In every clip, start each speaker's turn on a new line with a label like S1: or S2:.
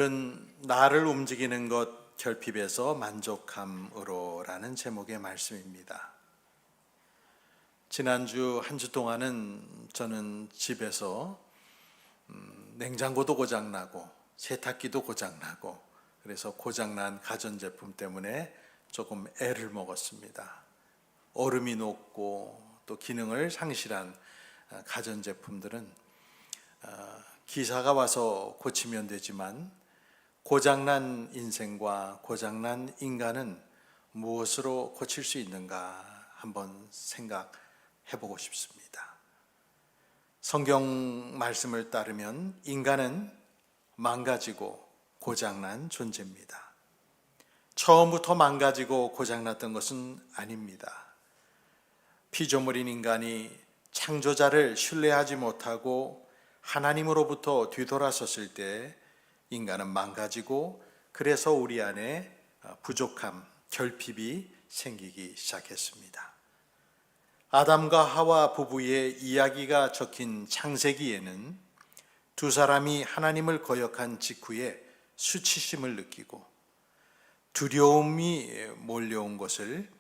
S1: 나를 움직이는 것 결핍에서 만족함으로 라는 제목의 말씀입니다. 지난주 한 주 동안은 저는 집에서 냉장고도 고장나고 세탁기도 고장나고 그래서 고장난 가전제품 때문에 조금 애를 먹었습니다. 얼음이 녹고 또 기능을 상실한 가전제품들은 기사가 와서 고치면 되지만 고장난 인생과 고장난 인간은 무엇으로 고칠 수 있는가 한번 생각해 보고 싶습니다. 성경 말씀을 따르면 인간은 망가지고 고장난 존재입니다. 처음부터 망가지고 고장났던 것은 아닙니다. 피조물인 인간이 창조자를 신뢰하지 못하고 하나님으로부터 뒤돌아섰을 때 인간은 망가지고 그래서 우리 안에 부족함, 결핍이 생기기 시작했습니다. 아담과 하와 부부의 이야기가 적힌 창세기에는 두 사람이 하나님을 거역한 직후에 수치심을 느끼고 두려움이 몰려온 것을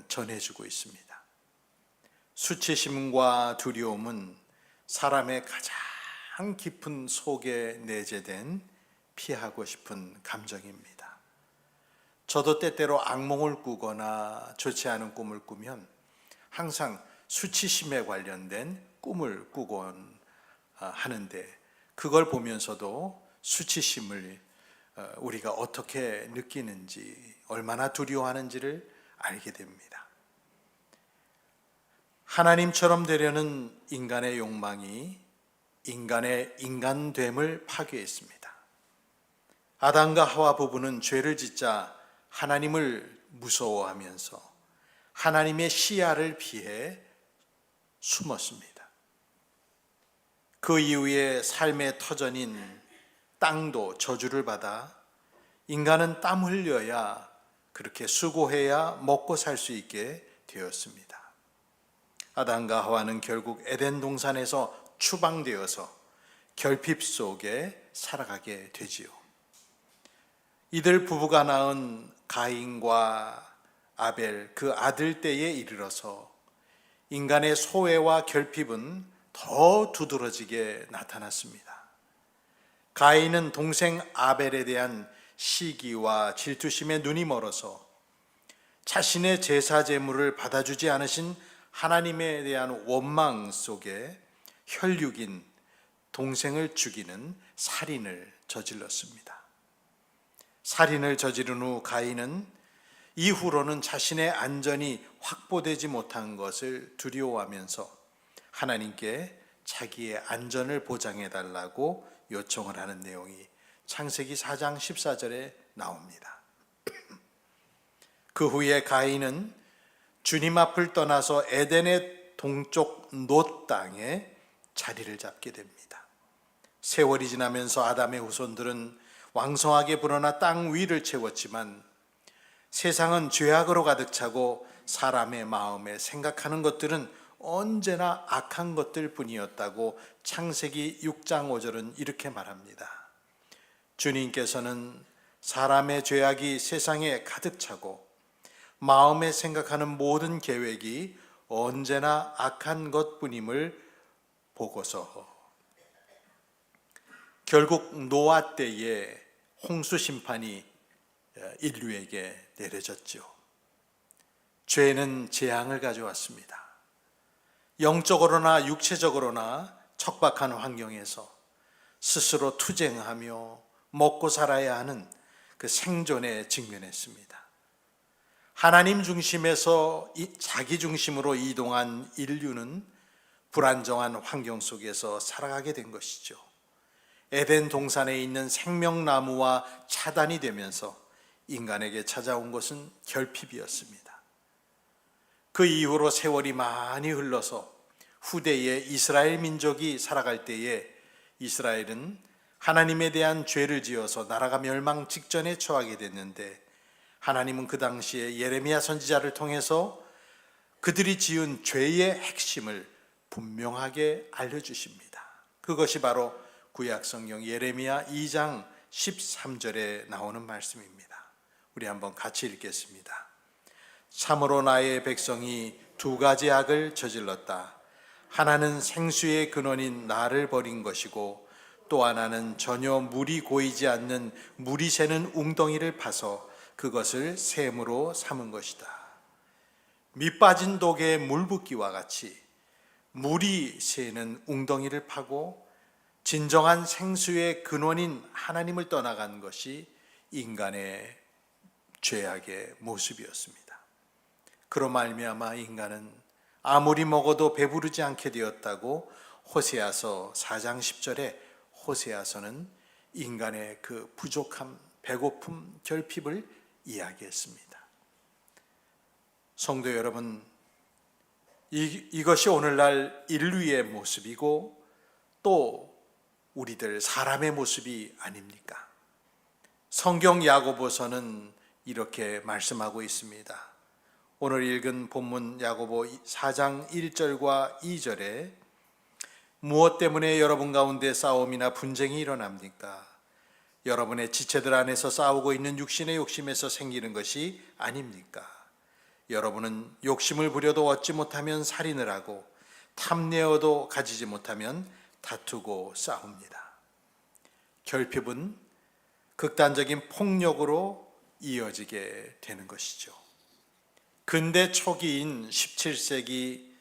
S1: 전해주고 있습니다. 수치심과 두려움은 사람의 가장 깊은 속에 내재된 피하고 싶은 감정입니다. 저도 때때로 악몽을 꾸거나 좋지 않은 꿈을 꾸면 항상 수치심에 관련된 꿈을 꾸곤 하는데 그걸 보면서도 수치심을 우리가 어떻게 느끼는지 얼마나 두려워하는지를 알게 됩니다. 하나님처럼 되려는 인간의 욕망이 인간의 인간됨을 파괴했습니다. 아담과 하와 부부는 죄를 짓자 하나님을 무서워하면서 하나님의 시야를 피해 숨었습니다. 그 이후에 삶의 터전인 땅도 저주를 받아 인간은 땀 흘려야 그렇게 수고해야 먹고 살 수 있게 되었습니다. 아담과 하와는 결국 에덴 동산에서 추방되어서 결핍 속에 살아가게 되지요. 이들 부부가 낳은 가인과 아벨 그 아들 때에 이르러서 인간의 소외와 결핍은 더 두드러지게 나타났습니다. 가인은 동생 아벨에 대한 시기와 질투심에 눈이 멀어서 자신의 제사 제물을 받아주지 않으신 하나님에 대한 원망 속에 혈육인 동생을 죽이는 살인을 저질렀습니다. 살인을 저지른 후 가인은 이후로는 자신의 안전이 확보되지 못한 것을 두려워하면서 하나님께 자기의 안전을 보장해 달라고 요청을 하는 내용이 창세기 4장 14절에 나옵니다. 그 후에 가인은 주님 앞을 떠나서 에덴의 동쪽 놋 땅에 자리를 잡게 됩니다. 세월이 지나면서 아담의 후손들은 왕성하게 불어나 땅 위를 채웠지만 세상은 죄악으로 가득 차고 사람의 마음에 생각하는 것들은 언제나 악한 것들 뿐이었다고 창세기 6장 5절은 이렇게 말합니다. 주님께서는 사람의 죄악이 세상에 가득 차고 마음에 생각하는 모든 계획이 언제나 악한 것뿐임을 보고서 결국 노아 때에 홍수 심판이 인류에게 내려졌죠. 죄는 재앙을 가져왔습니다. 영적으로나 육체적으로나 척박한 환경에서 스스로 투쟁하며 먹고 살아야 하는 그 생존에 직면했습니다. 하나님 중심에서 자기 중심으로 이동한 인류는 불안정한 환경 속에서 살아가게 된 것이죠. 에덴 동산에 있는 생명나무와 차단이 되면서 인간에게 찾아온 것은 결핍이었습니다. 그 이후로 세월이 많이 흘러서 후대에 이스라엘 민족이 살아갈 때에 이스라엘은 하나님에 대한 죄를 지어서 나라가 멸망 직전에 처하게 됐는데 하나님은 그 당시에 예레미야 선지자를 통해서 그들이 지은 죄의 핵심을 분명하게 알려주십니다. 그것이 바로 구약 성경 예레미야 2장 13절에 나오는 말씀입니다. 우리 한번 같이 읽겠습니다. 참으로 나의 백성이 두 가지 악을 저질렀다. 하나는 생수의 근원인 나를 버린 것이고 또 하나는 전혀 물이 고이지 않는 물이 새는 웅덩이를 파서 그것을 샘으로 삼은 것이다. 밑 빠진 독에 물 붓기와 같이 물이 새는 웅덩이를 파고 진정한 생수의 근원인 하나님을 떠나간 것이 인간의 죄악의 모습이었습니다. 그로 말미암아 인간은 아무리 먹어도 배부르지 않게 되었다고 호세아서 4장 10절에 호세아서는 인간의 그 부족함, 배고픔, 결핍을 이야기했습니다. 성도 여러분, 이것이 오늘날 인류의 모습이고 또 우리들 사람의 모습이 아닙니까? 성경 야고보서는 이렇게 말씀하고 있습니다. 오늘 읽은 본문 야고보 4장 1절과 2절에 무엇 때문에 여러분 가운데 싸움이나 분쟁이 일어납니까? 여러분의 지체들 안에서 싸우고 있는 육신의 욕심에서 생기는 것이 아닙니까? 여러분은 욕심을 부려도 얻지 못하면 살인을 하고 탐내어도 가지지 못하면 다투고 싸웁니다. 결핍은 극단적인 폭력으로 이어지게 되는 것이죠. 근대 초기인 17세기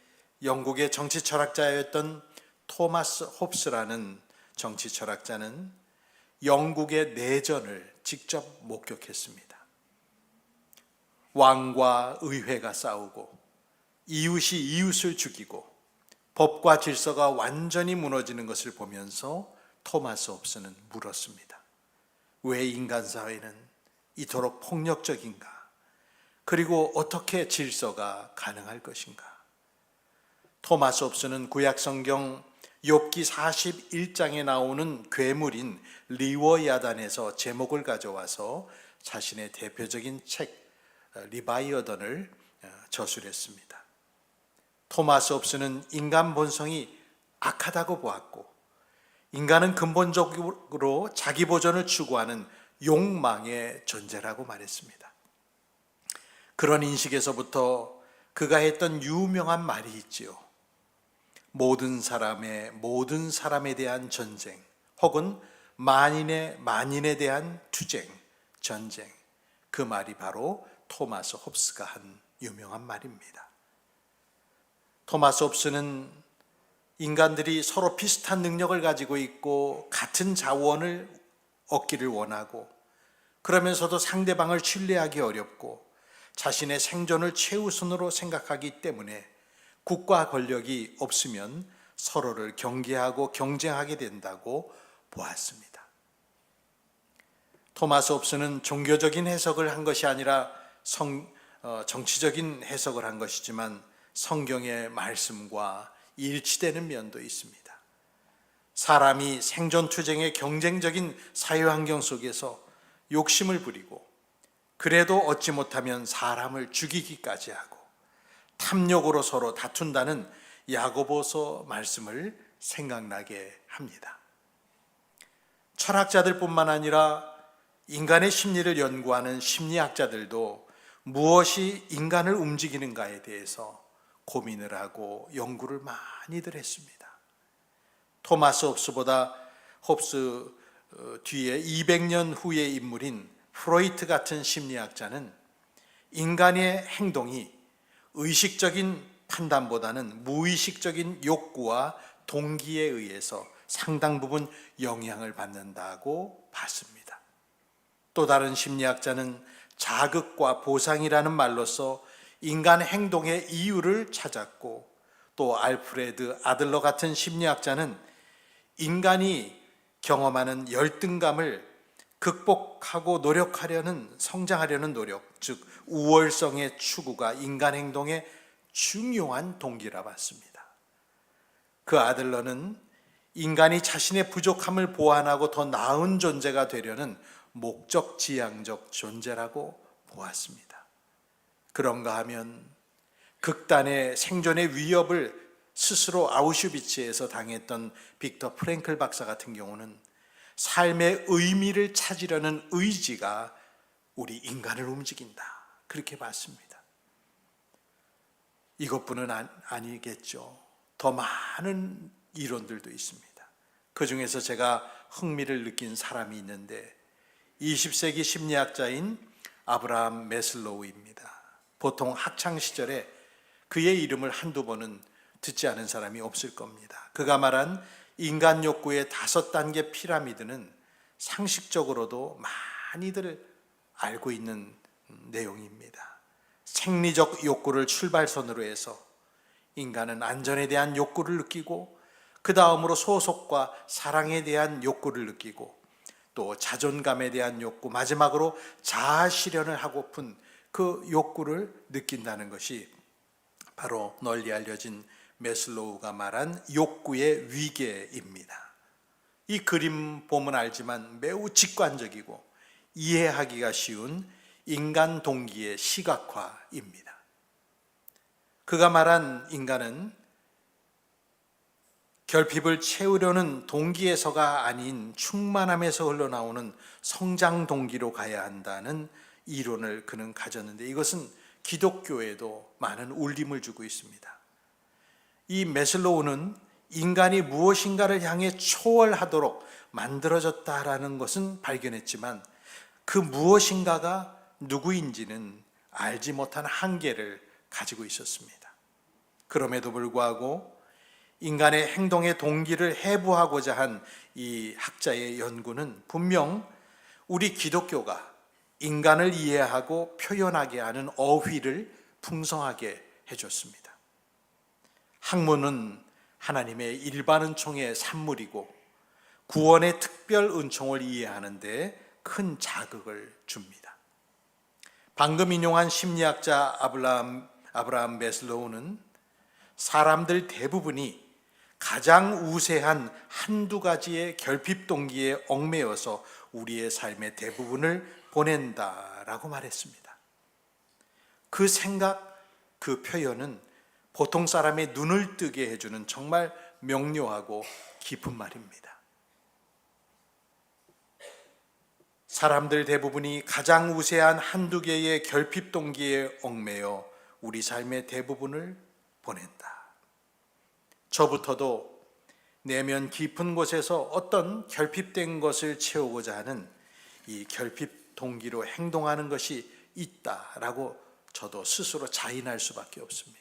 S1: 영국의 정치 철학자였던 토마스 홉스라는 정치 철학자는 영국의 내전을 직접 목격했습니다. 왕과 의회가 싸우고 이웃이 이웃을 죽이고 법과 질서가 완전히 무너지는 것을 보면서 토마스 홉스는 물었습니다. 왜 인간 사회는 이토록 폭력적인가? 그리고 어떻게 질서가 가능할 것인가? 토마스 홉스는 구약 성경 욥기 41장에 나오는 괴물인 리워야단에서 제목을 가져와서 자신의 대표적인 책 리바이어던을 저술했습니다. 토마스 홉스는 인간 본성이 악하다고 보았고 인간은 근본적으로 자기 보존을 추구하는 욕망의 존재라고 말했습니다. 그런 인식에서부터 그가 했던 유명한 말이 있지요. 모든 사람에 대한 전쟁 혹은 만인에 대한 투쟁, 전쟁. 그 말이 바로 토마스 홉스가 한 유명한 말입니다. 토마스 홉스는 인간들이 서로 비슷한 능력을 가지고 있고 같은 자원을 얻기를 원하고 그러면서도 상대방을 신뢰하기 어렵고 자신의 생존을 최우선으로 생각하기 때문에 국가 권력이 없으면 서로를 경계하고 경쟁하게 된다고 보았습니다. 토마스 홉스는 종교적인 해석을 한 것이 아니라 정치적인 해석을 한 것이지만 성경의 말씀과 일치되는 면도 있습니다. 사람이 생존투쟁의 경쟁적인 사회환경 속에서 욕심을 부리고 그래도 얻지 못하면 사람을 죽이기까지 하고 탐욕으로 서로 다툰다는 야고보서 말씀을 생각나게 합니다. 철학자들뿐만 아니라 인간의 심리를 연구하는 심리학자들도 무엇이 인간을 움직이는가에 대해서 고민을 하고 연구를 많이들 했습니다. 토마스 홉스보다 홉스 뒤에 200년 후의 인물인 프로이트 같은 심리학자는 인간의 행동이 의식적인 판단보다는 무의식적인 욕구와 동기에 의해서 상당 부분 영향을 받는다고 봤습니다. 또 다른 심리학자는 자극과 보상이라는 말로서 인간 행동의 이유를 찾았고 또 알프레드 아들러 같은 심리학자는 인간이 경험하는 열등감을 극복하고 성장하려는 노력, 즉 우월성의 추구가 인간 행동의 중요한 동기라 봤습니다. 그 아들러는 인간이 자신의 부족함을 보완하고 더 나은 존재가 되려는 목적지향적 존재라고 보았습니다. 그런가 하면 극단의 생존의 위협을 스스로 아우슈비츠에서 당했던 빅터 프랭클 박사 같은 경우는 삶의 의미를 찾으려는 의지가 우리 인간을 움직인다, 그렇게 봤습니다. 이것뿐은 아니겠죠. 더 많은 이론들도 있습니다. 그 중에서 제가 흥미를 느낀 사람이 있는데 20세기 심리학자인 아브라함 매슬로우입니다. 보통 학창시절에 그의 이름을 한두 번은 듣지 않은 사람이 없을 겁니다. 그가 말한 인간 욕구의 5단계 피라미드는 상식적으로도 많이들 알고 있는 내용입니다. 생리적 욕구를 출발선으로 해서 인간은 안전에 대한 욕구를 느끼고, 그 다음으로 소속과 사랑에 대한 욕구를 느끼고, 또 자존감에 대한 욕구, 마지막으로 자아 실현을 하고픈 그 욕구를 느낀다는 것이 바로 널리 알려진 매슬로우가 말한 욕구의 위계입니다. 이 그림 보면 알지만 매우 직관적이고 이해하기가 쉬운 인간 동기의 시각화입니다. 그가 말한 인간은 결핍을 채우려는 동기에서가 아닌 충만함에서 흘러나오는 성장 동기로 가야 한다는 이론을 그는 가졌는데, 이것은 기독교에도 많은 울림을 주고 있습니다. 이 매슬로우는 인간이 무엇인가를 향해 초월하도록 만들어졌다라는 것은 발견했지만 그 무엇인가가 누구인지는 알지 못한 한계를 가지고 있었습니다. 그럼에도 불구하고 인간의 행동의 동기를 해부하고자 한 이 학자의 연구는 분명 우리 기독교가 인간을 이해하고 표현하게 하는 어휘를 풍성하게 해줬습니다. 학문은 하나님의 일반 은총의 산물이고 구원의 특별 은총을 이해하는 데 큰 자극을 줍니다. 방금 인용한 심리학자 아브라함 매슬로우는 사람들 대부분이 가장 우세한 한두 가지의 결핍 동기에 얽매여서 우리의 삶의 대부분을 보낸다라고 말했습니다. 그 생각, 그 표현은 보통 사람의 눈을 뜨게 해주는 정말 명료하고 깊은 말입니다. 사람들 대부분이 가장 우세한 한두 개의 결핍 동기에 얽매여 우리 삶의 대부분을 보낸다. 저부터도 내면 깊은 곳에서 어떤 결핍된 것을 채우고자 하는 이 결핍 동기로 행동하는 것이 있다라고 저도 스스로 자인할 수밖에 없습니다.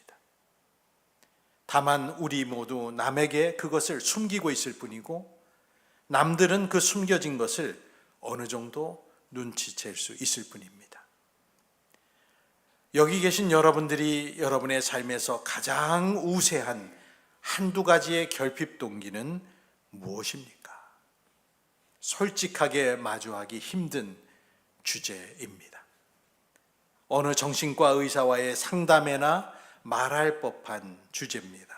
S1: 다만 우리 모두 남에게 그것을 숨기고 있을 뿐이고, 남들은 그 숨겨진 것을 어느 정도 눈치챌 수 있을 뿐입니다. 여기 계신 여러분들이 여러분의 삶에서 가장 우세한 한두 가지의 결핍 동기는 무엇입니까? 솔직하게 마주하기 힘든 주제입니다. 어느 정신과 의사와의 상담에나 말할 법한 주제입니다.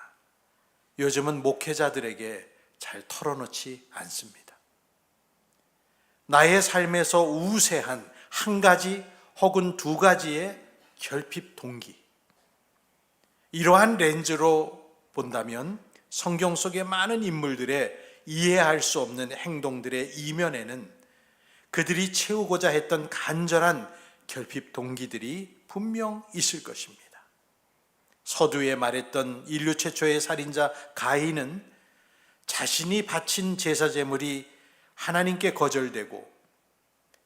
S1: 요즘은 목회자들에게 잘 털어놓지 않습니다. 나의 삶에서 우세한 한 가지 혹은 두 가지의 결핍 동기, 이러한 렌즈로 본다면 성경 속의 많은 인물들의 이해할 수 없는 행동들의 이면에는 그들이 채우고자 했던 간절한 결핍 동기들이 분명 있을 것입니다. 서두에 말했던 인류 최초의 살인자 가인은 자신이 바친 제사 제물이 하나님께 거절되고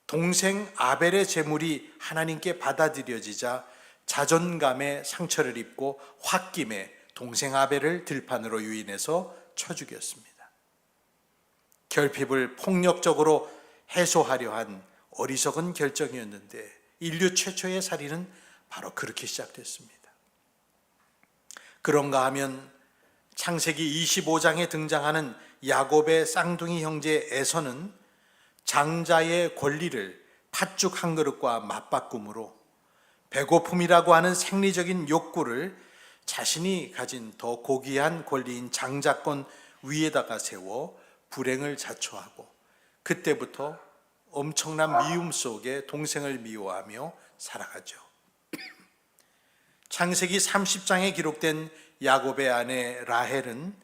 S1: 동생 아벨의 제물이 하나님께 받아들여지자 자존감에 상처를 입고 홧김에 동생 아벨을 들판으로 유인해서 쳐 죽였습니다. 결핍을 폭력적으로 해소하려 한 어리석은 결정이었는데 인류 최초의 살인은 바로 그렇게 시작됐습니다. 그런가 하면 창세기 25장에 등장하는 야곱의 쌍둥이 형제 에서는 장자의 권리를 팥죽 한 그릇과 맞바꿈으로 배고픔이라고 하는 생리적인 욕구를 자신이 가진 더 고귀한 권리인 장자권 위에다가 세워 불행을 자초하고, 그때부터 엄청난 미움 속에 동생을 미워하며 살아가죠. 창세기 30장에 기록된 야곱의 아내 라헬은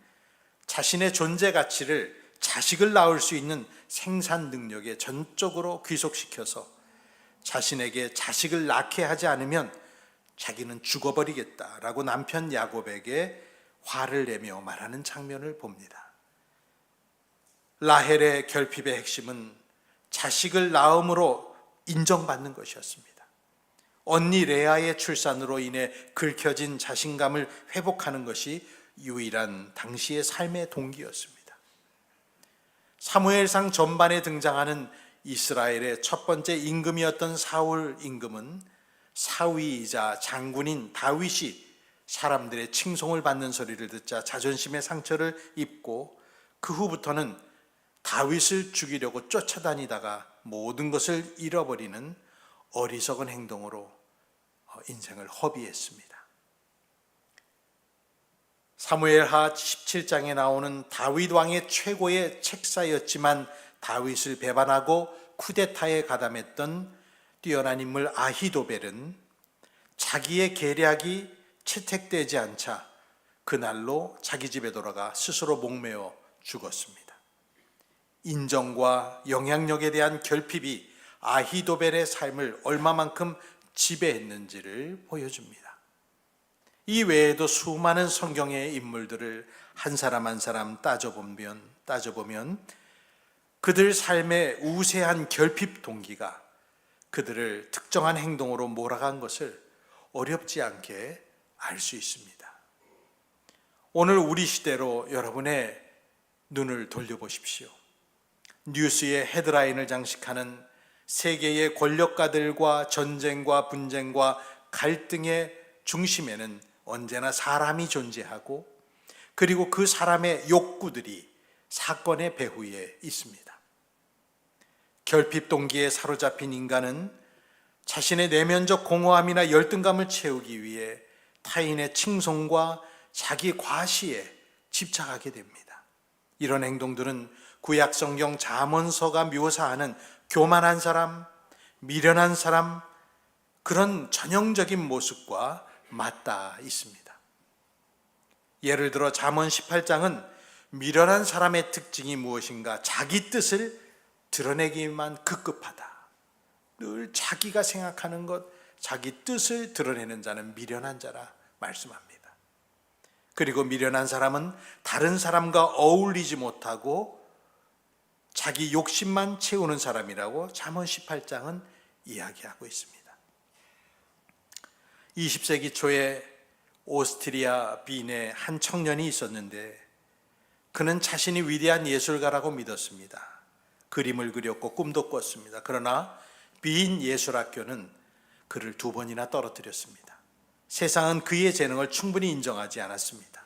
S1: 자신의 존재 가치를 자식을 낳을 수 있는 생산 능력에 전적으로 귀속시켜서 자신에게 자식을 낳게 하지 않으면 자기는 죽어버리겠다라고 남편 야곱에게 화를 내며 말하는 장면을 봅니다. 라헬의 결핍의 핵심은 자식을 낳음으로 인정받는 것이었습니다. 언니 레아의 출산으로 인해 긁혀진 자신감을 회복하는 것이 유일한 당시의 삶의 동기였습니다. 사무엘상 전반에 등장하는 이스라엘의 첫 번째 임금이었던 사울 임금은 사위이자 장군인 다윗이 사람들의 칭송을 받는 소리를 듣자 자존심의 상처를 입고 그 후부터는 다윗을 죽이려고 쫓아다니다가 모든 것을 잃어버리는 어리석은 행동으로 인생을 허비했습니다. 사무엘하 17장에 나오는 다윗 왕의 최고의 책사였지만 다윗을 배반하고 쿠데타에 가담했던 뛰어난 인물 아히도벨은 자기의 계략이 채택되지 않자 그날로 자기 집에 돌아가 스스로 목매어 죽었습니다. 인정과 영향력에 대한 결핍이 아히도벨의 삶을 얼마만큼 지배했는지를 보여줍니다. 이 외에도 수많은 성경의 인물들을 한 사람 한 사람 따져보면 그들 삶의 우세한 결핍 동기가 그들을 특정한 행동으로 몰아간 것을 어렵지 않게 알 수 있습니다. 오늘 우리 시대로 여러분의 눈을 돌려보십시오. 뉴스의 헤드라인을 장식하는 세계의 권력가들과 전쟁과 분쟁과 갈등의 중심에는 언제나 사람이 존재하고 그리고 그 사람의 욕구들이 사건의 배후에 있습니다. 결핍 동기에 사로잡힌 인간은 자신의 내면적 공허함이나 열등감을 채우기 위해 타인의 칭송과 자기 과시에 집착하게 됩니다. 이런 행동들은 구약 성경 잠언서가 묘사하는 교만한 사람, 미련한 사람, 그런 전형적인 모습과 맞닿아 있습니다. 예를 들어 잠언 18장은 미련한 사람의 특징이 무엇인가? 자기 뜻을 드러내기만 급급하다. 늘 자기가 생각하는 것, 자기 뜻을 드러내는 자는 미련한 자라 말씀합니다. 그리고 미련한 사람은 다른 사람과 어울리지 못하고 자기 욕심만 채우는 사람이라고 잠언 18장은 이야기하고 있습니다. 20세기 초에 오스트리아 빈에 한 청년이 있었는데 그는 자신이 위대한 예술가라고 믿었습니다. 그림을 그렸고 꿈도 꿨습니다. 그러나 빈 예술학교는 그를 2번이나 떨어뜨렸습니다. 세상은 그의 재능을 충분히 인정하지 않았습니다.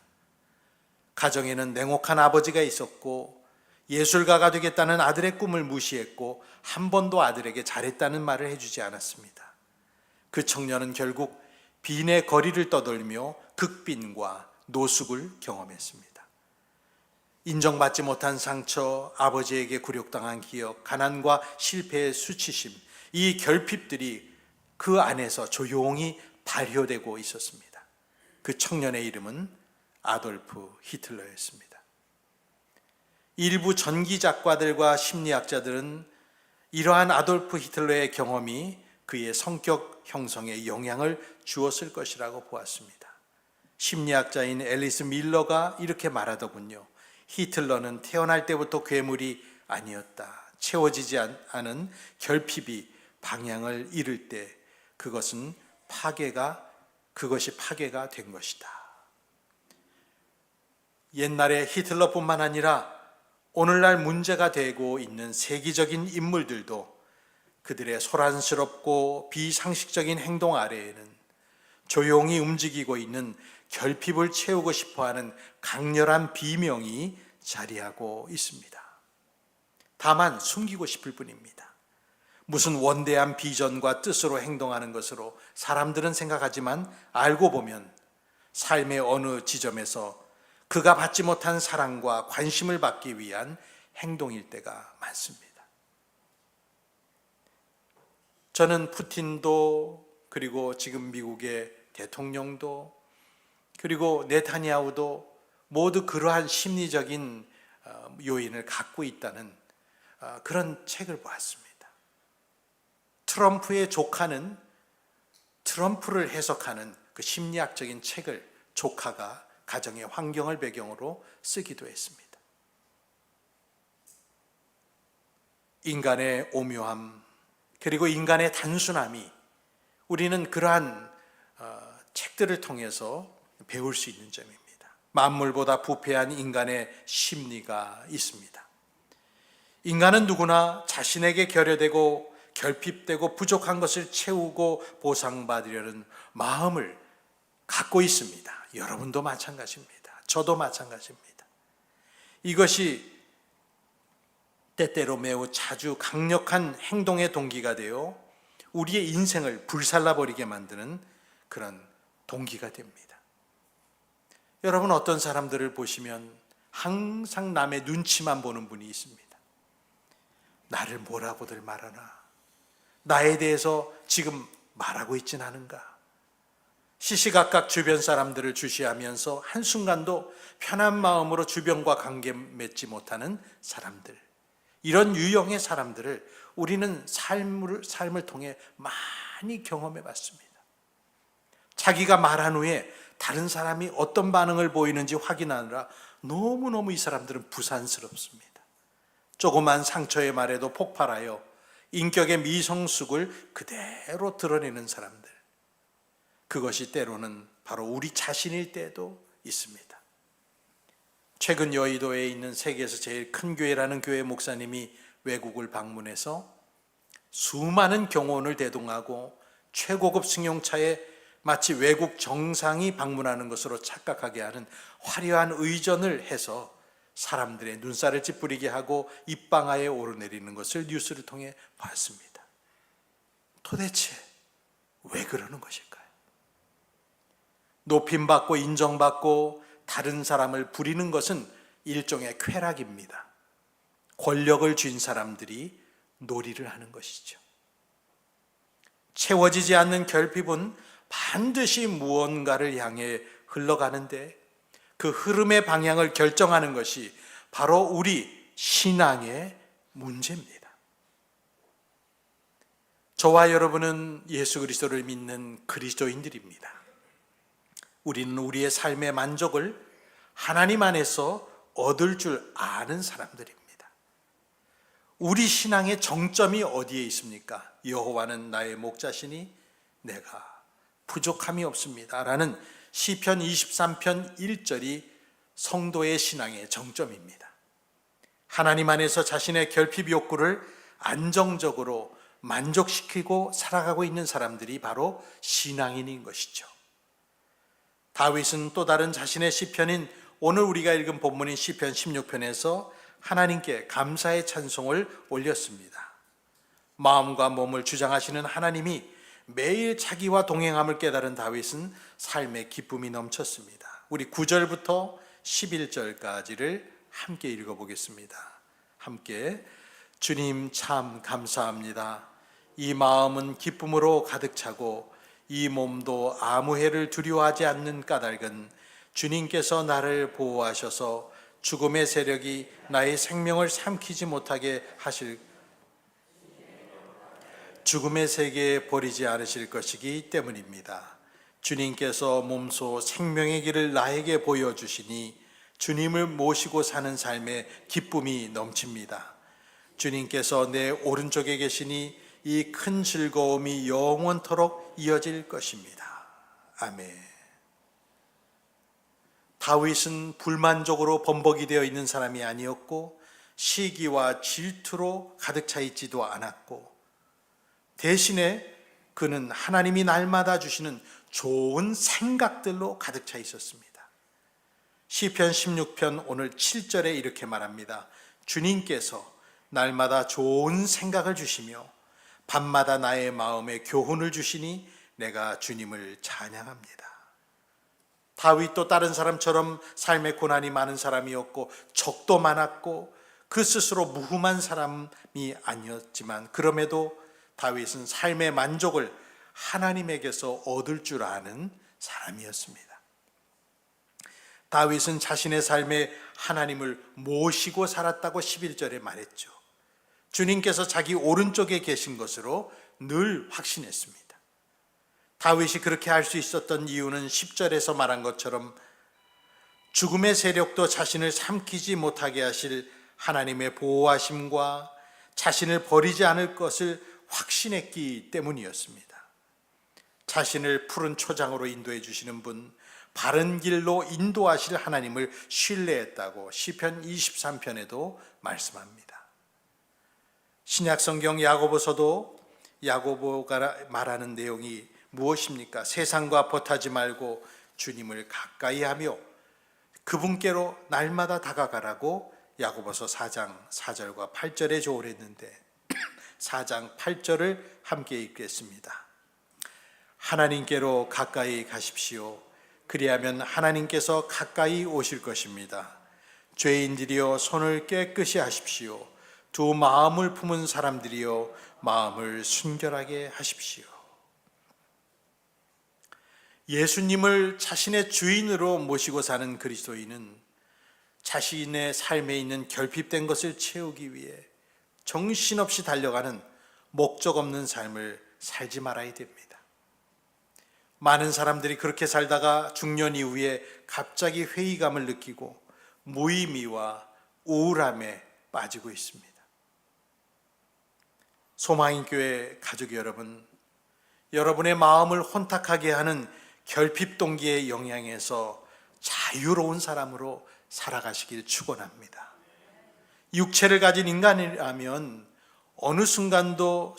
S1: 가정에는 냉혹한 아버지가 있었고 예술가가 되겠다는 아들의 꿈을 무시했고 한 번도 아들에게 잘했다는 말을 해주지 않았습니다. 그 청년은 결국 빈의 거리를 떠돌며 극빈과 노숙을 경험했습니다. 인정받지 못한 상처, 아버지에게 굴욕당한 기억, 가난과 실패의 수치심, 이 결핍들이 그 안에서 조용히 발효되고 있었습니다. 그 청년의 이름은 아돌프 히틀러였습니다. 일부 전기 작가들과 심리학자들은 이러한 아돌프 히틀러의 경험이 그의 성격 형성에 영향을 주었을 것이라고 보았습니다. 심리학자인 앨리스 밀러가 이렇게 말하더군요. 히틀러는 태어날 때부터 괴물이 아니었다. 채워지지 않은 결핍이 방향을 잃을 때 그것이 파괴가 된 것이다. 옛날에 히틀러뿐만 아니라 오늘날 문제가 되고 있는 세계적인 인물들도 그들의 소란스럽고 비상식적인 행동 아래에는 조용히 움직이고 있는 결핍을 채우고 싶어하는 강렬한 비명이 자리하고 있습니다. 다만 숨기고 싶을 뿐입니다. 무슨 원대한 비전과 뜻으로 행동하는 것으로 사람들은 생각하지만 알고 보면 삶의 어느 지점에서 그가 받지 못한 사랑과 관심을 받기 위한 행동일 때가 많습니다. 저는 푸틴도 그리고 지금 미국의 대통령도 그리고 네타냐후도 모두 그러한 심리적인 요인을 갖고 있다는 그런 책을 보았습니다. 트럼프의 조카는 트럼프를 해석하는 그 심리학적인 책을 조카가 가정의 환경을 배경으로 쓰기도 했습니다. 인간의 오묘함 그리고 인간의 단순함이 우리는 그러한 책들을 통해서 배울 수 있는 점입니다. 만물보다 부패한 인간의 심리가 있습니다. 인간은 누구나 자신에게 결여되고 결핍되고 부족한 것을 채우고 보상받으려는 마음을 갖고 있습니다. 여러분도 마찬가지입니다. 저도 마찬가지입니다. 이것이 때때로 매우 자주 강력한 행동의 동기가 되어 우리의 인생을 불살라버리게 만드는 그런 동기가 됩니다. 여러분, 어떤 사람들을 보시면 항상 남의 눈치만 보는 분이 있습니다. 나를 뭐라고들 말하나? 나에 대해서 지금 말하고 있진 않은가? 시시각각 주변 사람들을 주시하면서 한순간도 편한 마음으로 주변과 관계 맺지 못하는 사람들, 이런 유형의 사람들을 우리는 삶을 통해 많이 경험해 봤습니다. 자기가 말한 후에 다른 사람이 어떤 반응을 보이는지 확인하느라 너무너무 이 사람들은 부산스럽습니다. 조그만 상처의 말에도 폭발하여 인격의 미성숙을 그대로 드러내는 사람들, 그것이 때로는 바로 우리 자신일 때도 있습니다. 최근 여의도에 있는 세계에서 제일 큰 교회라는 교회 목사님이 외국을 방문해서 수많은 경호원을 대동하고 최고급 승용차에 마치 외국 정상이 방문하는 것으로 착각하게 하는 화려한 의전을 해서 사람들의 눈살을 찌푸리게 하고 입방아에 오르내리는 것을 뉴스를 통해 봤습니다. 도대체 왜 그러는 것일까요? 높임받고 인정받고 다른 사람을 부리는 것은 일종의 쾌락입니다. 권력을 쥔 사람들이 놀이를 하는 것이죠. 채워지지 않는 결핍은 반드시 무언가를 향해 흘러가는데 그 흐름의 방향을 결정하는 것이 바로 우리 신앙의 문제입니다. 저와 여러분은 예수 그리스도를 믿는 그리스도인들입니다. 우리는 우리의 삶의 만족을 하나님 안에서 얻을 줄 아는 사람들입니다. 우리 신앙의 정점이 어디에 있습니까? 여호와는 나의 목자시니 내가 부족함이 없습니다 라는 시편 23편 1절이 성도의 신앙의 정점입니다. 하나님 안에서 자신의 결핍 욕구를 안정적으로 만족시키고 살아가고 있는 사람들이 바로 신앙인인 것이죠. 다윗은 또 다른 자신의 시편인 오늘 우리가 읽은 본문인 시편 16편에서 하나님께 감사의 찬송을 올렸습니다. 마음과 몸을 주장하시는 하나님이 매일 자기와 동행함을 깨달은 다윗은 삶의 기쁨이 넘쳤습니다. 우리 9절부터 11절까지를 함께 읽어보겠습니다. 함께. 주님 참 감사합니다. 이 마음은 기쁨으로 가득 차고 이 몸도 아무 해를 두려워하지 않는 까닭은 주님께서 나를 보호하셔서 죽음의 세력이 나의 생명을 삼키지 못하게 하실 죽음의 세계에 버리지 않으실 것이기 때문입니다. 주님께서 몸소 생명의 길을 나에게 보여주시니 주님을 모시고 사는 삶에 기쁨이 넘칩니다. 주님께서 내 오른쪽에 계시니 이 큰 즐거움이 영원토록 이어질 것입니다. 아멘. 다윗은 불만족으로 범벅이 되어 있는 사람이 아니었고 시기와 질투로 가득 차 있지도 않았고 대신에 그는 하나님이 날마다 주시는 좋은 생각들로 가득 차 있었습니다. 시편 16편 오늘 7절에 이렇게 말합니다. 주님께서 날마다 좋은 생각을 주시며 밤마다 나의 마음에 교훈을 주시니 내가 주님을 찬양합니다. 다윗도 다른 사람처럼 삶의 고난이 많은 사람이었고 적도 많았고 그 스스로 무흠한 사람이 아니었지만 그럼에도 다윗은 삶의 만족을 하나님에게서 얻을 줄 아는 사람이었습니다. 다윗은 자신의 삶에 하나님을 모시고 살았다고 11절에 말했죠. 주님께서 자기 오른쪽에 계신 것으로 늘 확신했습니다. 다윗이 그렇게 할 수 있었던 이유는 10절에서 말한 것처럼 죽음의 세력도 자신을 삼키지 못하게 하실 하나님의 보호하심과 자신을 버리지 않을 것을 확신했기 때문이었습니다. 자신을 푸른 초장으로 인도해 주시는 분, 바른 길로 인도하실 하나님을 신뢰했다고 시편 23편에도 말씀합니다. 신약성경 야고보서도 야고보가 말하는 내용이 무엇입니까? 세상과 벗하지 말고 주님을 가까이 하며 그분께로 날마다 다가가라고 야고보서 4장 4절과 8절에 조언했는데 4장 8절을 함께 읽겠습니다. 하나님께로 가까이 가십시오. 그리하면 하나님께서 가까이 오실 것입니다. 죄인들이여 손을 깨끗이 하십시오. 두 마음을 품은 사람들이여 마음을 순결하게 하십시오. 예수님을 자신의 주인으로 모시고 사는 그리스도인은 자신의 삶에 있는 결핍된 것을 채우기 위해 정신없이 달려가는 목적 없는 삶을 살지 말아야 됩니다. 많은 사람들이 그렇게 살다가 중년 이후에 갑자기 회의감을 느끼고 무의미와 우울함에 빠지고 있습니다. 소망인교회 가족 여러분, 여러분의 마음을 혼탁하게 하는 결핍 동기의 영향에서 자유로운 사람으로 살아가시길 축원합니다. 육체를 가진 인간이라면 어느 순간도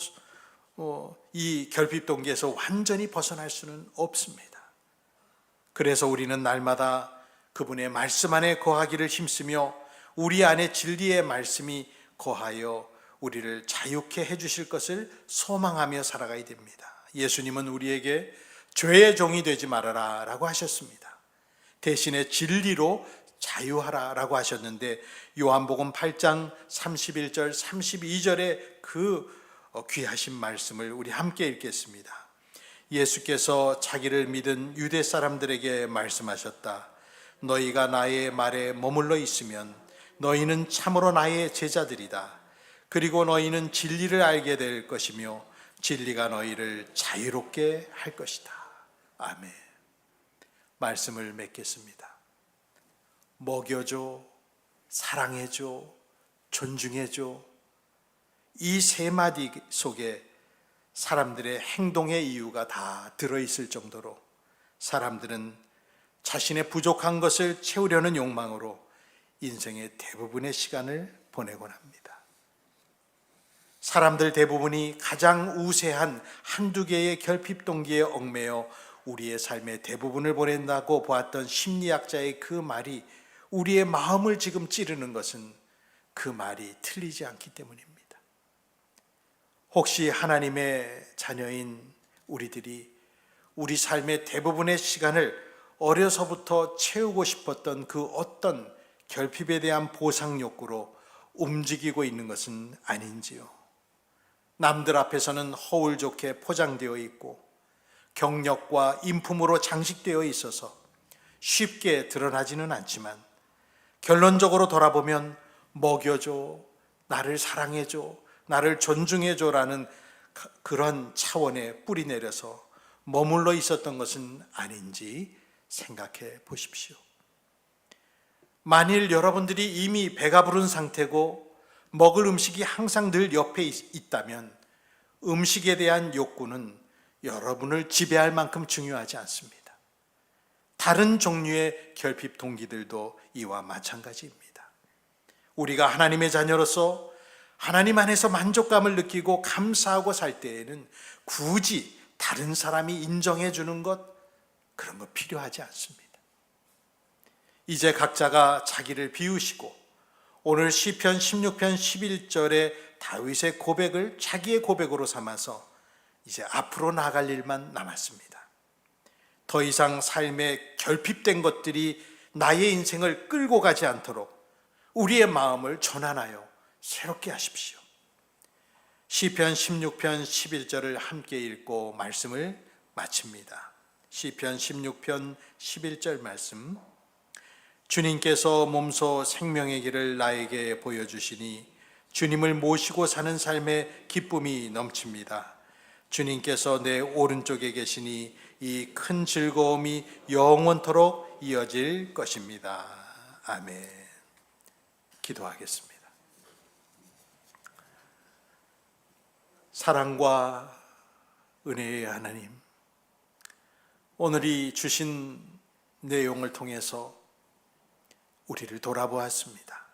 S1: 이 결핍 동기에서 완전히 벗어날 수는 없습니다. 그래서 우리는 날마다 그분의 말씀 안에 거하기를 힘쓰며 우리 안에 진리의 말씀이 거하여 우리를 자유케 해주실 것을 소망하며 살아가야 됩니다. 예수님은 우리에게 죄의 종이 되지 말아라 라고 하셨습니다. 대신에 진리로 자유하라 라고 하셨는데 요한복음 8장 31절 32절의 그 귀하신 말씀을 우리 함께 읽겠습니다. 예수께서 자기를 믿은 유대 사람들에게 말씀하셨다. 너희가 나의 말에 머물러 있으면 너희는 참으로 나의 제자들이다. 그리고 너희는 진리를 알게 될 것이며 진리가 너희를 자유롭게 할 것이다. 아멘. 말씀을 맺겠습니다. 먹여줘, 사랑해줘, 존중해줘. 이 세 마디 속에 사람들의 행동의 이유가 다 들어있을 정도로 사람들은 자신의 부족한 것을 채우려는 욕망으로 인생의 대부분의 시간을 보내곤 합니다. 사람들 대부분이 가장 우세한 한두 개의 결핍 동기에 얽매여 우리의 삶의 대부분을 보낸다고 보았던 심리학자의 그 말이 우리의 마음을 지금 찌르는 것은 그 말이 틀리지 않기 때문입니다. 혹시 하나님의 자녀인 우리들이 우리 삶의 대부분의 시간을 어려서부터 채우고 싶었던 그 어떤 결핍에 대한 보상 욕구로 움직이고 있는 것은 아닌지요? 남들 앞에서는 허울 좋게 포장되어 있고 경력과 인품으로 장식되어 있어서 쉽게 드러나지는 않지만 결론적으로 돌아보면 먹여줘, 나를 사랑해줘, 나를 존중해줘라는 그런 차원에 뿌리 내려서 머물러 있었던 것은 아닌지 생각해 보십시오. 만일 여러분들이 이미 배가 부른 상태고 먹을 음식이 항상 늘 옆에 있다면 음식에 대한 욕구는 여러분을 지배할 만큼 중요하지 않습니다. 다른 종류의 결핍 동기들도 이와 마찬가지입니다. 우리가 하나님의 자녀로서 하나님 안에서 만족감을 느끼고 감사하고 살 때에는 굳이 다른 사람이 인정해 주는 것, 그런 거 필요하지 않습니다. 이제 각자가 자기를 비우시고 오늘 시편 16편 11절의 다윗의 고백을 자기의 고백으로 삼아서 이제 앞으로 나아갈 일만 남았습니다. 더 이상 삶에 결핍된 것들이 나의 인생을 끌고 가지 않도록 우리의 마음을 전환하여 새롭게 하십시오. 시편 16편 11절을 함께 읽고 말씀을 마칩니다. 시편 16편 11절 말씀. 주님께서 몸소 생명의 길을 나에게 보여주시니 주님을 모시고 사는 삶의 기쁨이 넘칩니다. 주님께서 내 오른쪽에 계시니 이 큰 즐거움이 영원토록 이어질 것입니다. 아멘. 기도하겠습니다. 사랑과 은혜의 하나님, 오늘이 주신 내용을 통해서 우리를 돌아보았습니다.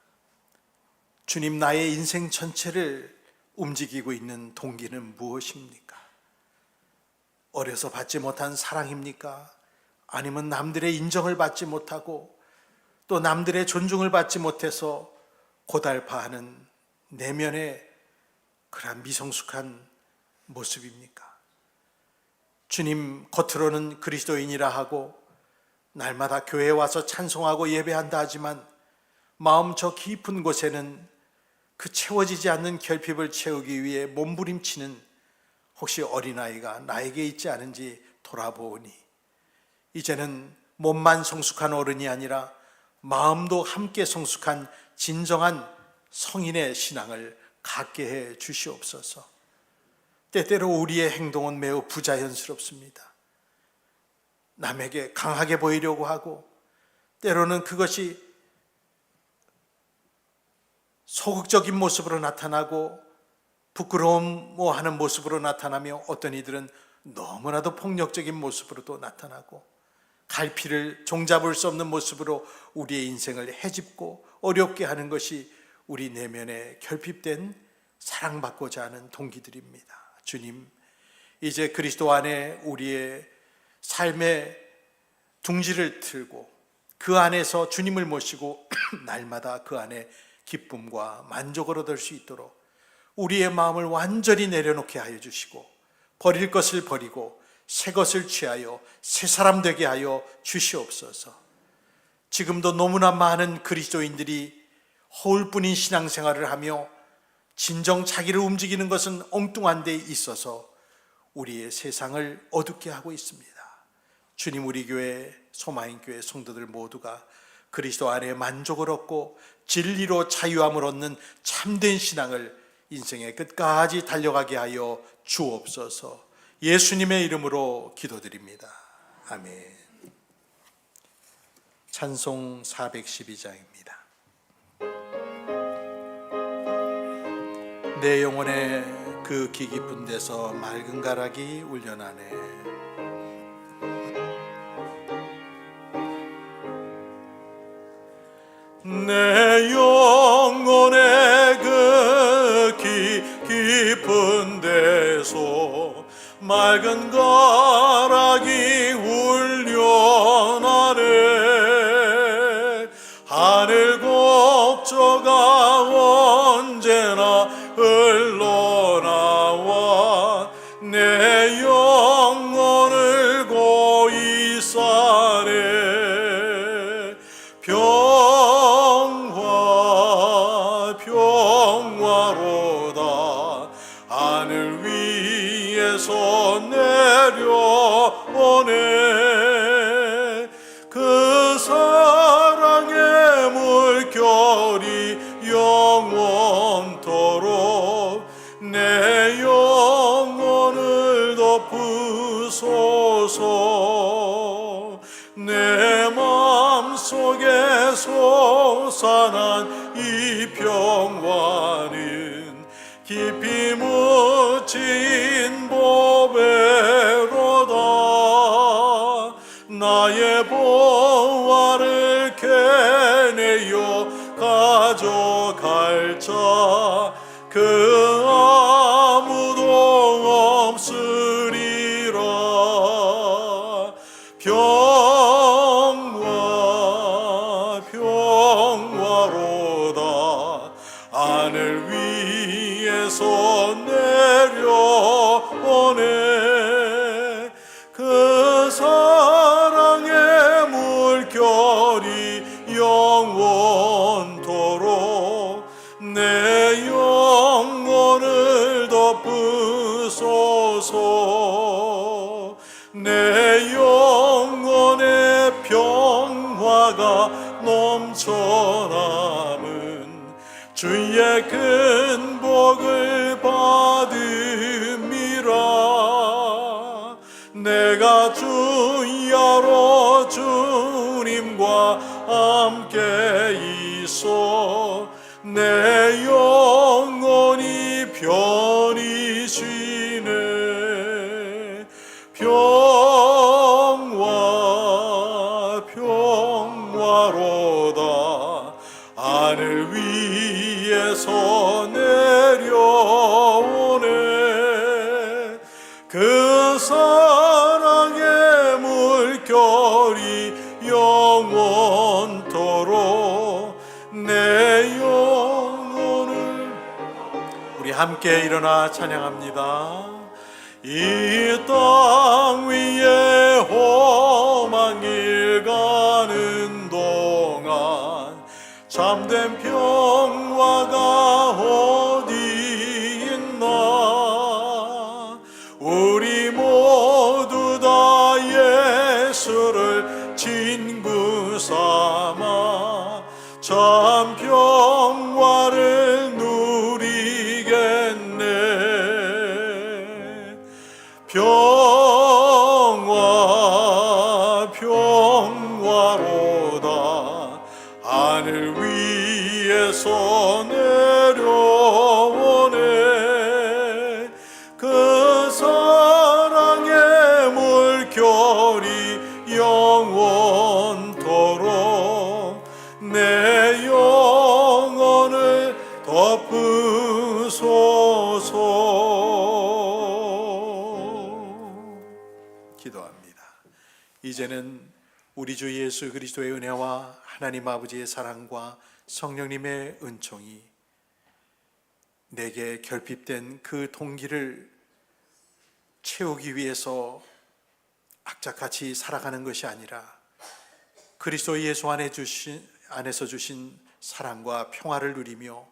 S1: 주님, 나의 인생 전체를 움직이고 있는 동기는 무엇입니까? 어려서 받지 못한 사랑입니까? 아니면 남들의 인정을 받지 못하고 또 남들의 존중을 받지 못해서 고달파하는 내면의 그러한 미성숙한 모습입니까? 주님, 겉으로는 그리스도인이라 하고 날마다 교회에 와서 찬송하고 예배한다 하지만 마음 저 깊은 곳에는 그 채워지지 않는 결핍을 채우기 위해 몸부림치는 혹시 어린아이가 나에게 있지 않은지 돌아보니 이제는 몸만 성숙한 어른이 아니라 마음도 함께 성숙한 진정한 성인의 신앙을 갖게 해 주시옵소서. 때때로 우리의 행동은 매우 부자연스럽습니다. 남에게 강하게 보이려고 하고 때로는 그것이 소극적인 모습으로 나타나고 부끄러움하는 모습으로 나타나며 어떤 이들은 너무나도 폭력적인 모습으로도 나타나고 갈피를 종잡을 수 없는 모습으로 우리의 인생을 헤집고 어렵게 하는 것이 우리 내면에 결핍된 사랑받고자 하는 동기들입니다. 주님, 이제 그리스도 안에 우리의 삶의 둥지를 틀고 그 안에서 주님을 모시고 날마다 그 안에 기쁨과 만족을 얻을 수 있도록 우리의 마음을 완전히 내려놓게 하여 주시고 버릴 것을 버리고 새 것을 취하여 새 사람 되게 하여 주시옵소서. 지금도 너무나 많은 그리스도인들이 허울뿐인 신앙생활을 하며 진정 자기를 움직이는 것은 엉뚱한 데 있어서 우리의 세상을 어둡게 하고 있습니다. 주님, 우리 교회 소마인교회 성도들 모두가 그리스도 안에 만족을 얻고 진리로 자유함을 얻는 참된 신앙을 인생의 끝까지 달려가게 하여 주옵소서. 예수님의 이름으로 기도드립니다. 아멘. 찬송 412장입니다. 내 영혼에 그 기 깊은 데서 맑은 가락이 울려나네. 내 영혼에 그 깊은 데서 맑은 가락이 울려나네. 하늘 곡조가 언제나 흘러나와 내 영혼을 고이 싸네. 평화로다. 하늘 위에서 내려오네. 그 사랑의 물결이 영원토록 내 영혼을 덮으소서. 내 마음속에 솟아난 이 평화는 깊이 묻힌 보배로다. 나의 보화를 캐내어 가져갈 자 그 아무도 없으리라. 평화로다. 하늘 위에서 내려오네. 그 사랑의 물결이 영원토록 내 영혼을 덮으소서. 내 영혼의 평화가 넘쳐남은 주의 큰 복을 받음이라. 내가 주야로 주님과 함께 있어 내 영혼이 편히 쉬네. 평화 평화로다. 하늘 위에서 내려오네. 그 사랑의 물결이 영원토록 내 영혼을. 우리 함께 일어나 찬양합니다. 이 땅 위에 험한 길 가는 동안 참된 평화가 어디 있나. 우리 모두 다 예수를 친구 삼아 참 평화를 누리겠네. 평화 평화로다. 하늘 위에서 내려오네. 그 사랑의 물결이 영원토록 내 영혼을 덮으소서. 기도합니다. 이제는 우리 주 예수 그리스도의 은혜와 하나님 아버지의 사랑과 성령님의 은총이 내게 결핍된 그 동기를 채우기 위해서 악착같이 살아가는 것이 아니라 그리스도 예수 안에서 주신 사랑과 평화를 누리며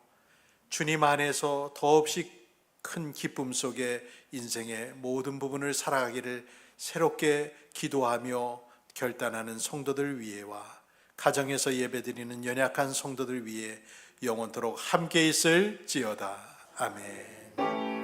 S1: 주님 안에서 더없이 큰 기쁨 속에 인생의 모든 부분을 살아가기를 새롭게 기도하며 결단하는 성도들 위에와 가정에서 예배드리는 연약한 성도들 위에 영원토록 함께 있을지어다. 아멘.